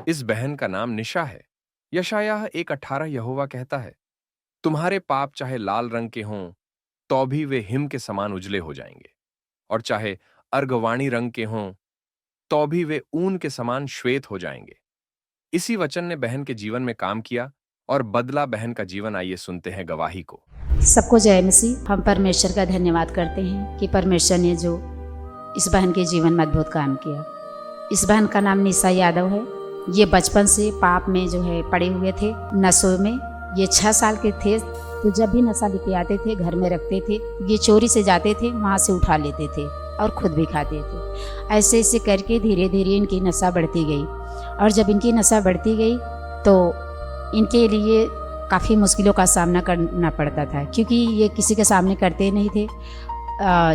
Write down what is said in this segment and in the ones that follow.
इस बहन का नाम निशा है। यशायाह 1:18 यहोवा कहता है, तुम्हारे पाप चाहे लाल रंग के हों, तो भी वे हिम के समान उजले हो जाएंगे, और चाहे अर्गवाणी रंग के हों, तो भी वे ऊन के समान श्वेत हो जाएंगे। इसी वचन ने बहन के जीवन में काम किया और बदला बहन का जीवन। आइए सुनते हैं गवाही को। सबको जय मसीह। हम परमेश्वर का धन्यवाद करते हैं कि परमेश्वर ने जो इस बहन के जीवन में अद्भुत काम किया। इस बहन का नाम निशा यादव है। ये बचपन से पाप में जो है पड़े हुए थे, नशों में। ये 6 साल के थे तो जब भी नशा लेके आते थे घर में रखते थे, ये चोरी से जाते थे, वहाँ से उठा लेते थे और खुद भी खाते थे। ऐसे ऐसे करके धीरे धीरे इनकी नशा बढ़ती गई, और जब इनकी नशा बढ़ती गई तो इनके लिए काफ़ी मुश्किलों का सामना करना पड़ता था, क्योंकि ये किसी के सामने करते नहीं थे,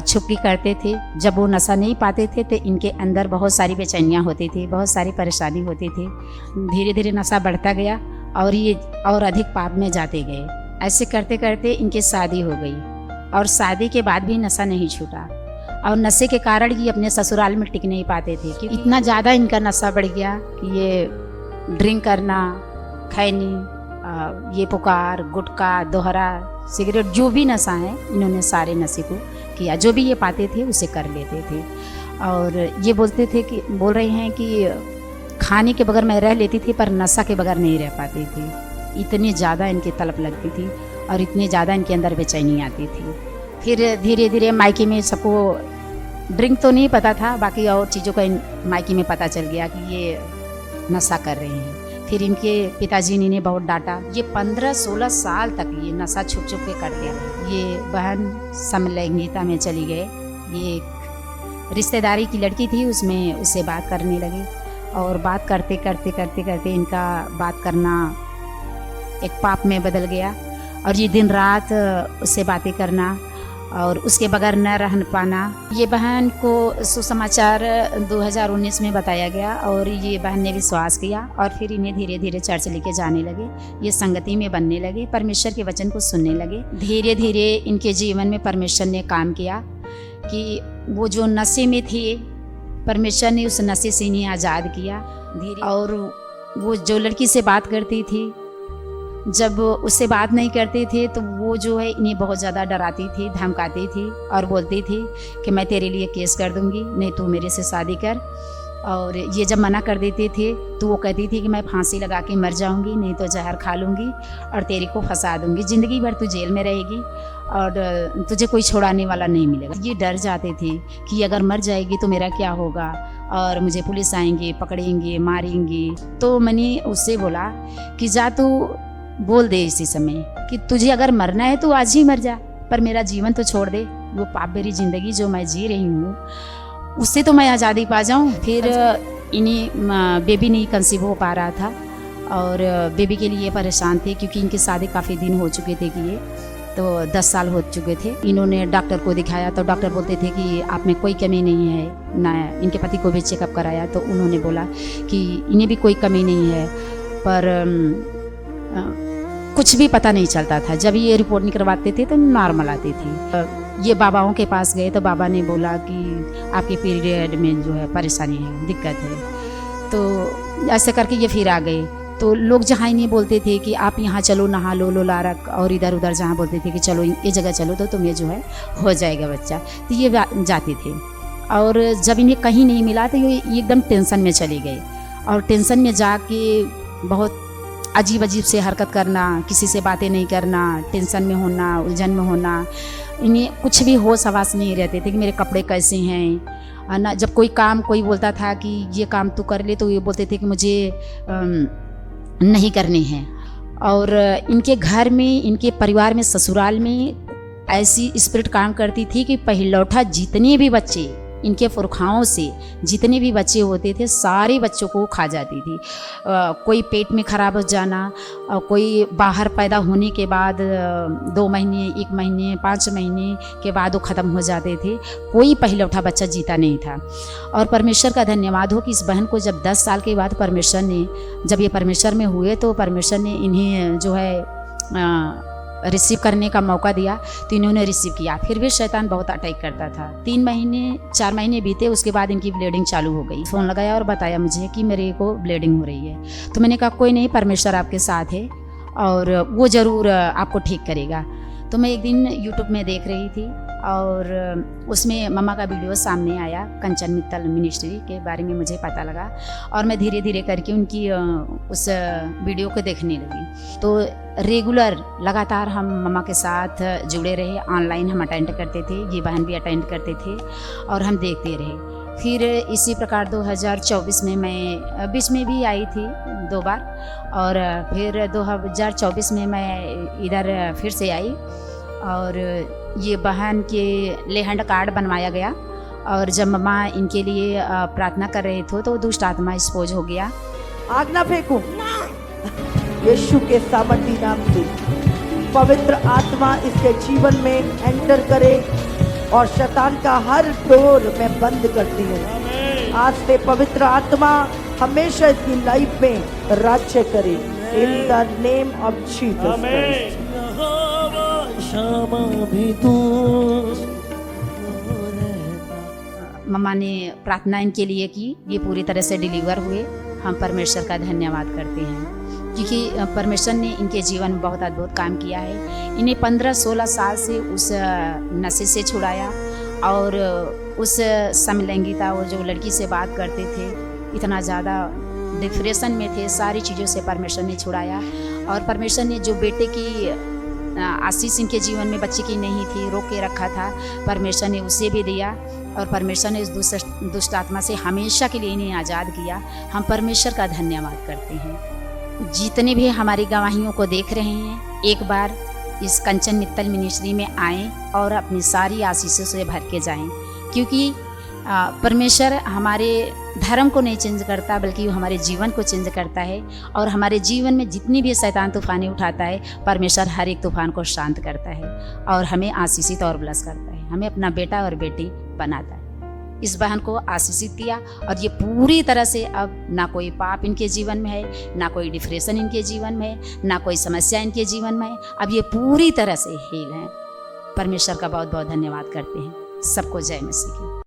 छुपकी करते थे। जब वो नशा नहीं पाते थे तो इनके अंदर बहुत सारी बेचैनियाँ होती थी, बहुत सारी परेशानी होती थी। धीरे धीरे नशा बढ़ता गया और ये और अधिक पाप में जाते गए। ऐसे करते करते इनकी शादी हो गई, और शादी के बाद भी नशा नहीं छूटा, और नशे के कारण ये अपने ससुराल में टिक नहीं पाते थे, क्योंकि इतना ज़्यादा इनका नशा बढ़ गया कि ये ड्रिंक करना, खैनी, ये पुकार, गुटखा, दोहरा, सिगरेट, जो भी नशा है इन्होंने सारे नशे को किया। जो भी ये पाते थे उसे कर लेते थे। और ये बोल रहे हैं कि खाने के बगैर मैं रह लेती थी, पर नशा के बगैर नहीं रह पाती थी। इतनी ज़्यादा इनकी तलब लगती थी और इतनी ज़्यादा इनके अंदर बेचैनी आती थी। फिर धीरे धीरे मायके में सबको ड्रिंक तो नहीं पता था, बाकी और चीज़ों का मायके में पता चल गया कि ये नशा कर रहे हैं। फिर इनके पिताजी ने इन्हें बहुत डांटा। ये 15-16 साल तक ये नशा छुप छुप के करते रहे। ये बहन समलैंगिकता में चली गए। ये एक रिश्तेदारी की लड़की थी, उसमें उससे बात करने लगे, और बात करते करते करते करते इनका बात करना एक पाप में बदल गया। और ये दिन रात उससे बातें करना और उसके बगैर न रह पाना। ये बहन को सुसमाचार 2019 में बताया गया, और ये बहन ने विश्वास किया, और फिर इन्हें धीरे धीरे चर्च लेके जाने लगे। ये संगति में बनने लगे, परमेश्वर के वचन को सुनने लगे। धीरे धीरे इनके जीवन में परमेश्वर ने काम किया कि वो जो नशे में थे, परमेश्वर ने उस नशे से इन्हें आज़ाद किया धीरे। और वो जो लड़की से बात करती थी, जब उससे बात नहीं करते थे तो वो जो है इन्हें बहुत ज़्यादा डराती थी, धमकाती थी, और बोलती थी कि मैं तेरे लिए केस कर दूंगी, नहीं तू मेरे से शादी कर। और ये जब मना कर देते थे तो वो कहती थी कि मैं फांसी लगा के मर जाऊंगी, नहीं तो जहर खा लूँगी और तेरे को फंसा दूंगी, ज़िंदगी भर तू जेल में रहेगी और तुझे कोई छुड़ाने वाला नहीं मिलेगा। ये डर जाते थे कि अगर मर जाएगी तो मेरा क्या होगा, और मुझे पुलिस आएंगे, पकड़ेंगे, मारेंगे। तो मैंने उससे बोला कि जा तू बोल दे इसी समय कि तुझे अगर मरना है तो आज ही मर जा, पर मेरा जीवन तो छोड़ दे। वो पाप भरी जिंदगी जो मैं जी रही हूँ उससे तो मैं आज़ादी पा जाऊँ। फिर इन्हीं बेबी नहीं कंसीव हो पा रहा था, और बेबी के लिए परेशान थे, क्योंकि इनकी शादी काफ़ी दिन हो चुके थे, कि ये तो 10 साल हो चुके थे। इन्होंने डॉक्टर को दिखाया तो डॉक्टर बोलते थे कि आप में कोई कमी नहीं है ना। इनके पति को भी चेकअप कराया तो उन्होंने बोला कि इन्हें भी कोई कमी नहीं है, पर कुछ भी पता नहीं चलता था। जब ये रिपोर्ट निकलवाते थे तो नॉर्मल आती थी। ये बाबाओं के पास गए तो बाबा ने बोला कि आपके पीरियड में जो है परेशानी है, दिक्कत है। तो ऐसे करके ये फिर आ गए। तो लोग जहाँ इन्हें बोलते थे कि आप यहाँ चलो, नहा लो, लो लारक, और इधर उधर जहाँ बोलते थे कि चलो ये जगह चलो तो तुम्हें जो है हो जाएगा बच्चा, तो ये जाते थे। और जब इन्हें कहीं नहीं मिला तो ये एकदम टेंशन में चले गए, और टेंशन में जाके बहुत अजीब अजीब से हरकत करना, किसी से बातें नहीं करना, टेंशन में होना, उलझन में होना। इन्हें कुछ भी होश हवास नहीं रहते थे कि मेरे कपड़े कैसे हैं ना। जब कोई काम कोई बोलता था कि ये काम तू कर ले तो ये बोलते थे कि मुझे नहीं करने हैं। और इनके घर में, इनके परिवार में, ससुराल में ऐसी स्पिरिट काम करती थी कि पहिलौठा जितने भी बच्चे, इनके पुरखाओं से जितने भी बच्चे होते थे सारे बच्चों को खा जाती थी। कोई पेट में खराब हो जाना, कोई बाहर पैदा होने के बाद 2 महीने, 1 महीने, 5 महीने के बाद वो ख़त्म हो जाते थे। कोई पहिलौठा बच्चा जीता नहीं था। और परमेश्वर का धन्यवाद हो कि इस बहन को जब 10 साल के बाद परमेश्वर ने, जब ये परमेश्वर में हुए तो परमेश्वर ने इन्हें जो है रिसीव करने का मौका दिया तो इन्होंने रिसीव किया। फिर भी शैतान बहुत अटैक करता था। 4 महीने बीते, उसके बाद इनकी ब्लीडिंग चालू हो गई। फ़ोन लगाया और बताया मुझे कि मेरे को ब्लीडिंग हो रही है। तो मैंने कहा कोई नहीं, परमेश्वर आपके साथ है और वो ज़रूर आपको ठीक करेगा। तो मैं एक दिन यूट्यूब में देख रही थी और उसमें मम्मा का वीडियो सामने आया, कंचन मित्तल मिनिस्ट्री के बारे में मुझे पता लगा और मैं धीरे धीरे करके उनकी उस वीडियो को देखने लगी। तो रेगुलर लगातार हम मम्मा के साथ जुड़े रहे, ऑनलाइन हम अटेंड करते थे, ये बहन भी अटेंड करते थे और हम देखते रहे। फिर इसी प्रकार 2024 में मैं बीच में भी आई थी 2 बार और फिर 2024 में मैं इधर फिर से आई और ये बहन के लेहंड कार्ड बनवाया गया और जब मम्मा इनके लिए प्रार्थना कर रहे थे तो दुष्ट आत्मा एक्सपोज हो गया। आग ना फेंकू, यीशु के सामर्थी नाम से पवित्र आत्मा इसके जीवन में एंटर करे और शैतान का हर डोर मैं बंद करती हूँ। आज से पवित्र आत्मा हमेशा इसकी लाइफ में राज्य करे in the name of Jesus. Mamma ने प्रार्थना इनके लिए की, ये पूरी तरह से डिलीवर हुए। हम परमेश्वर का धन्यवाद करते हैं क्योंकि परमेश्वर ने इनके जीवन में बहुत अद्भुत काम किया है। इन्हें 15-16 साल से उस नशे से छुड़ाया और उस समलैंगिकता, वो जो लड़की से बात करते थे, इतना ज़्यादा डिप्रेशन में थे, सारी चीज़ों से परमेश्वर ने छुड़ाया। और परमेश्वर ने जो बेटे की आशीष इनके जीवन में बच्चे की नहीं थी, रोक के रखा था, परमेश्वर ने उसे भी दिया और परमेश्वर ने इस दुष्ट आत्मा से हमेशा के लिए इन्हें आज़ाद किया। हम परमेश्वर का धन्यवाद करते हैं। जितने भी हमारी गवाहियों को देख रहे हैं, एक बार इस कंचन मित्तल मिनिस्ट्री में आएँ और अपनी सारी आशीषों से भर के जाएँ, क्योंकि परमेश्वर हमारे धर्म को नहीं चेंज करता बल्कि वो हमारे जीवन को चेंज करता है। और हमारे जीवन में जितनी भी शैतान तूफानें उठाता है, परमेश्वर हर एक तूफान को शांत करता है और हमें आशीषित और ब्लेस करता है, हमें अपना बेटा और बेटी बनाता है। इस बहन को आशीषित किया और ये पूरी तरह से अब ना कोई पाप इनके जीवन में है, ना कोई डिप्रेशन इनके जीवन में है, ना कोई समस्या इनके जीवन में है। अब ये पूरी तरह से हील हैं। परमेश्वर का बहुत बहुत धन्यवाद करते हैं। सबको जय मसीह की।